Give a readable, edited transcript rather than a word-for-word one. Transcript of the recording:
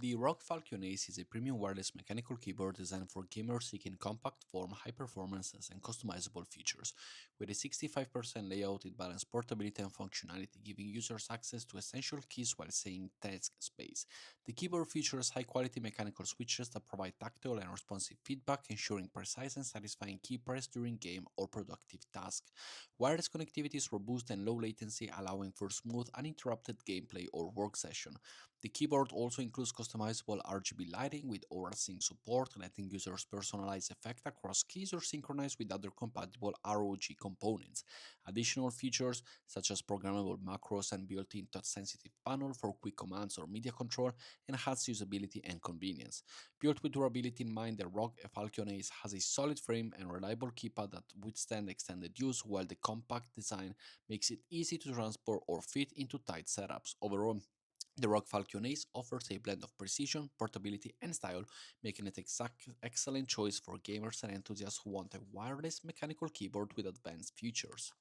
The ROG Falcon Ace is a premium wireless mechanical keyboard designed for gamers seeking compact form, high performances, and customizable features. With a 65% layout, it balances portability and functionality, giving users access to essential keys while saving desk space. The keyboard features high quality mechanical switches that provide tactile and responsive feedback, ensuring precise and satisfying key press during game or productive tasks. Wireless connectivity is robust and low latency, allowing for smooth, uninterrupted gameplay or work session. The keyboard also includes customizable RGB lighting with Aura Sync support, letting users personalize effects across keys or synchronize with other compatible ROG components. Additional features such as programmable macros and built-in touch-sensitive panel for quick commands or media control enhance usability and convenience. Built with durability in mind, the ROG Falcon Ace has a solid frame and reliable keypad that withstand extended use, while the compact design makes it easy to transport or fit into tight setups. Overall, the ROG Falcon Ace offers a blend of precision, portability, and style, making it an excellent choice for gamers and enthusiasts who want a wireless mechanical keyboard with advanced features.